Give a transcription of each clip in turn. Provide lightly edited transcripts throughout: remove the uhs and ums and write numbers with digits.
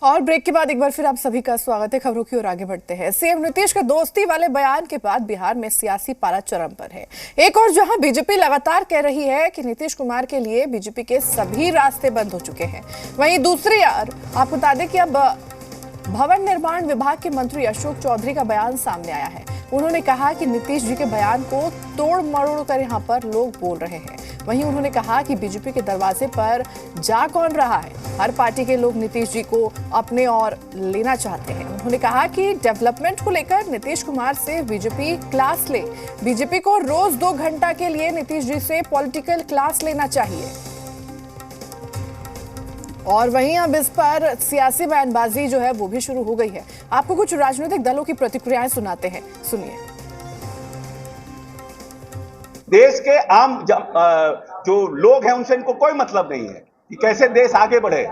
और ब्रेक के बाद एक बार फिर आप सभी का स्वागत है। खबरों की ओर आगे बढ़ते हैं। सीएम नीतीश के दोस्ती वाले बयान के बाद बिहार में सियासी पारा चरम पर है। एक और जहां बीजेपी लगातार कह रही है कि नीतीश कुमार के लिए बीजेपी के सभी रास्ते बंद हो चुके हैं, वहीं दूसरी ओर आपको बता दें कि अब भवन निर्माण विभाग के मंत्री अशोक चौधरी का बयान सामने आया है। उन्होंने कहा कि नीतीश जी के बयान को तोड़ मरोड़ कर यहाँ पर लोग बोल रहे हैं। वहीं उन्होंने कहा कि बीजेपी के दरवाजे पर जा कौन रहा है, हर पार्टी के लोग नीतीश जी को अपने ओर लेना चाहते हैं। उन्होंने कहा कि डेवलपमेंट को लेकर नीतीश कुमार से बीजेपी क्लास ले, बीजेपी को रोज 2 घंटा के लिए नीतीश जी से पॉलिटिकल क्लास लेना चाहिए। और वहीं अब इस पर सियासी बयानबाजी जो है वो भी शुरू हो गई है। आपको कुछ राजनीतिक दलों की प्रतिक्रियाएं सुनाते हैं, सुनिए। देश के आम जो लोग हैं उनसे इनको कोई मतलब नहीं है कि कैसे देश आगे बढ़े।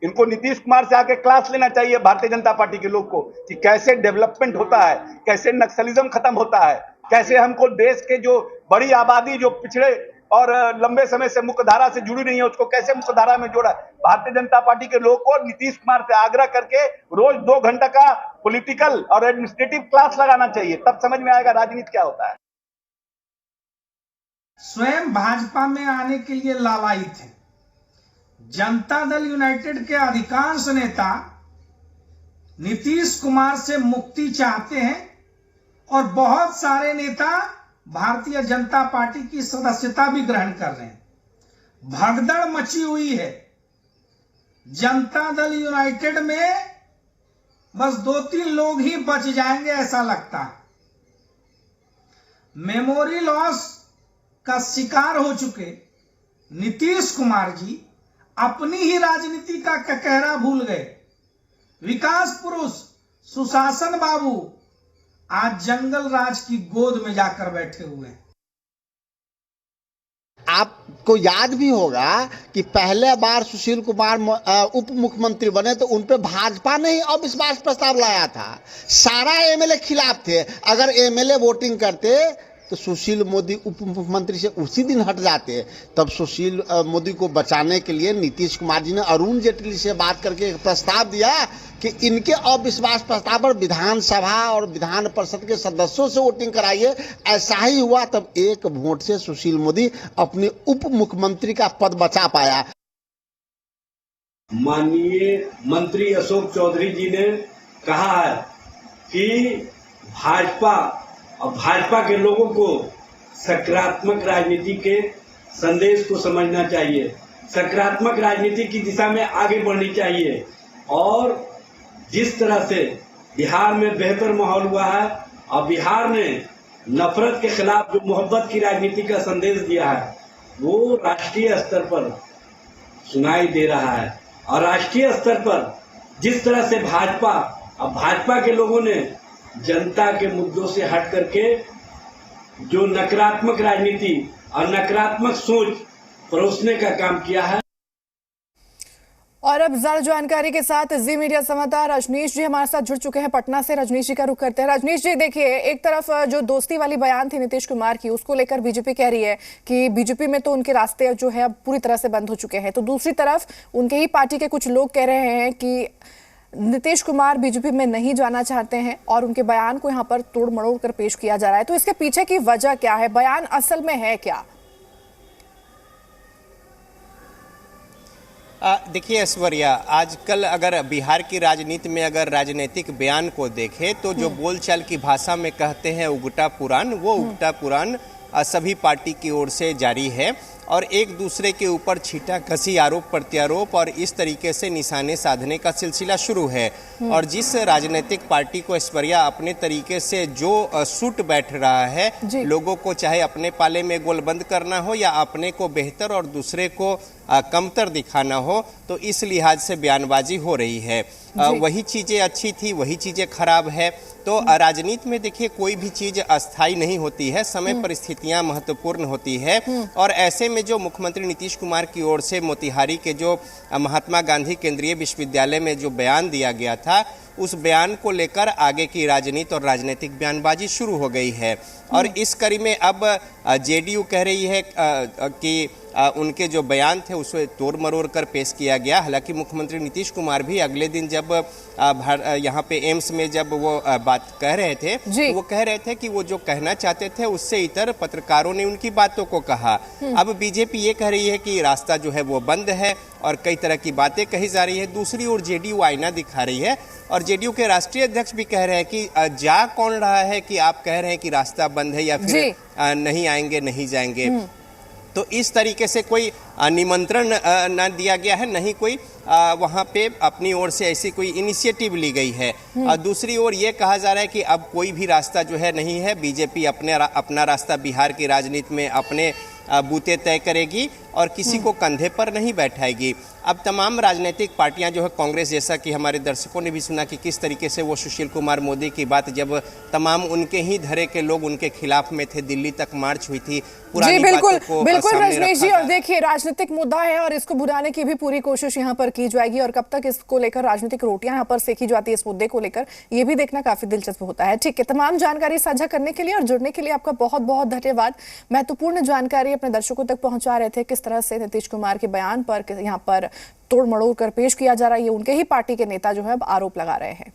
इनको नीतीश कुमार से आके क्लास लेना चाहिए भारतीय जनता पार्टी के लोग को कि कैसे डेवलपमेंट होता है, कैसे नक्सलिज्म खत्म होता है, कैसे हमको देश के जो बड़ी आबादी जो पिछड़े और लंबे समय से मुख्यधारा से जुड़ी नहीं है उसको कैसे मुख्यधारा में जोड़ा। भारतीय जनता पार्टी के लोग को नीतीश कुमार से आग्रह करके रोज 2 घंटा का पॉलिटिकल और एडमिनिस्ट्रेटिव क्लास लगाना चाहिए, तब समझ में आएगा राजनीति क्या होता है। स्वयं भाजपा में आने के लिए लालायित थे। जनता दल यूनाइटेड के अधिकांश नेता नीतीश कुमार से मुक्ति चाहते हैं और बहुत सारे नेता भारतीय जनता पार्टी की सदस्यता भी ग्रहण कर रहे हैं। भगदड़ मची हुई है। जनता दल यूनाइटेड में बस 2-3 लोग ही बच जाएंगे ऐसा लगता है। मेमोरी लॉस का शिकार हो चुके नीतीश कुमार जी अपनी ही राजनीति का ककहरा भूल गए। विकास पुरुष सुशासन बाबू आज जंगल राज की गोद में जाकर बैठे हुए हैं। आपको याद भी होगा कि पहले बार सुशील कुमार उप मुख्यमंत्री बने तो उन पे भाजपा ने ही अविश्वास प्रस्ताव लाया था। सारा एमएलए खिलाफ थे। अगर एमएलए वोटिंग करते तो सुशील मोदी उप मुख्यमंत्री से उसी दिन हट जाते। तब सुशील मोदी को बचाने के लिए नीतीश कुमार जी ने अरुण जेटली से बात करके एक प्रस्ताव दिया कि इनके अविश्वास प्रस्ताव पर विधानसभा और विधान परिषद के सदस्यों से वोटिंग कराइए। ऐसा ही हुआ, तब 1 वोट से सुशील मोदी अपने उप मुख्यमंत्री का पद बचा पाया। माननीय मंत्री अशोक चौधरी जी ने कहा है कि भाजपा के लोगों को सकारात्मक राजनीति के संदेश को समझना चाहिए, सकारात्मक राजनीति की दिशा में आगे बढ़नी चाहिए। और जिस तरह से बिहार में बेहतर माहौल हुआ है और बिहार ने नफरत के खिलाफ जो मोहब्बत की राजनीति का संदेश दिया है वो राष्ट्रीय स्तर पर सुनाई दे रहा है। और राष्ट्रीय स्तर पर जिस तरह से भाजपा के लोगों ने जनता के मुद्दों से हट करके जो नकारात्मक राजनीति और नकारात्मक सोच परोसने का काम किया है। और अब ज्यादा जानकारी के साथ जी मीडिया संवाददाता रजनीश जी हमारे साथ जुड़ चुके हैं पटना से। रजनीश जी का रुख करते हैं। रजनीश जी, देखिए, एक तरफ जो दोस्ती वाली बयान थी नीतीश कुमार की, उसको लेकर बीजेपी कह रही है कि बीजेपी में तो उनके रास्ते जो है अब पूरी तरह से बंद हो चुके हैं। तो दूसरी तरफ उनके ही पार्टी के कुछ लोग कह रहे हैं कि नीतीश कुमार बीजेपी में नहीं जाना चाहते हैं और उनके बयान को यहाँ पर तोड़ मरोड़ कर पेश किया जा रहा है। तो इसके पीछे की वजह क्या है? बयान असल में है क्या? देखिए ऐश्वर्या, आजकल अगर बिहार की राजनीति में अगर राजनीतिक बयान को देखें तो जो बोलचाल की भाषा में कहते हैं उगटा पुराण, वो उगटा पुराण सभी पार्टी की ओर से जारी है और एक दूसरे के ऊपर छीटा कसी, आरोप प्रत्यारोप और इस तरीके से निशाने साधने का सिलसिला शुरू है। और जिस राजनीतिक पार्टी को ऐश्वर्या अपने तरीके से जो सूट बैठ रहा है, लोगों को चाहे अपने पाले में गोलबंद करना हो या अपने को बेहतर और दूसरे को कमतर दिखाना हो, तो इस लिहाज से बयानबाजी हो रही है। वही चीज़ें अच्छी थी, वही चीज़ें खराब है। तो राजनीति में देखिए कोई भी चीज़ अस्थायी नहीं होती है, समय परिस्थितियां महत्वपूर्ण होती है। और ऐसे में जो मुख्यमंत्री नीतीश कुमार की ओर से मोतिहारी के जो महात्मा गांधी केंद्रीय विश्वविद्यालय में जो बयान दिया गया था, उस बयान को लेकर आगे की राजनीति और राजनीतिक बयानबाजी शुरू हो गई है। और इस कड़ी में अब जेडीयू कह रही है कि उनके जो बयान थे उसे तोड़ मरोड़ कर पेश किया गया। हालांकि मुख्यमंत्री नीतीश कुमार भी अगले दिन जब यहाँ पे एम्स में जब वो बात कह रहे थे तो वो कह रहे थे कि वो जो कहना चाहते थे उससे इतर पत्रकारों ने उनकी बातों को कहा। अब बीजेपी ये कह रही है कि रास्ता जो है वो बंद है और कई तरह की बातें कही जा रही है। दूसरी ओर जेडीयू आईना दिखा रही है और जेडीयू के राष्ट्रीय अध्यक्ष भी कह रहे हैं कि जा कौन रहा है कि आप कह रहे हैं कि रास्ता बंद है या फिर नहीं आएंगे नहीं जाएंगे। तो इस तरीके से कोई निमंत्रण न दिया गया है, नहीं कोई वहाँ पे अपनी ओर से ऐसी कोई इनिशिएटिव ली गई है। दूसरी ओर ये कहा जा रहा है कि अब कोई भी रास्ता जो है नहीं है, बीजेपी अपना रास्ता बिहार की राजनीति में अपने बूते तय करेगी और किसी को कंधे पर नहीं बैठाएगी। अब तमाम राजनीतिक पार्टियां जो है, कांग्रेस जैसा कि हमारे दर्शकों ने भी सुना कि किस तरीके से वो सुशील कुमार मोदी की बात जब तमाम उनके ही धरे के लोग उनके खिलाफ में थे, दिल्ली तक मार्च हुई थी, पुरानी बातों को बिल्कुल सामने रजनीश जी। रखा और देखिए राजनीतिक मुद्दा है और इसको भुनाने की भी पूरी कोशिश यहाँ पर की जाएगी और कब तक इसको लेकर राजनीतिक रोटियां यहाँ पर सेकी जाती है इस मुद्दे को लेकर, ये भी देखना काफी दिलचस्प होता है। ठीक है, तमाम जानकारी साझा करने के लिए और जुड़ने के लिए आपका बहुत बहुत धन्यवाद। महत्वपूर्ण जानकारी अपने दर्शकों तक पहुंचा रहे थे, किस तरह से नीतीश कुमार के बयान पर यहाँ पर तोड़ मड़ोड़ कर पेश किया जा रहा है, ये उनके ही पार्टी के नेता जो है अब आरोप लगा रहे हैं।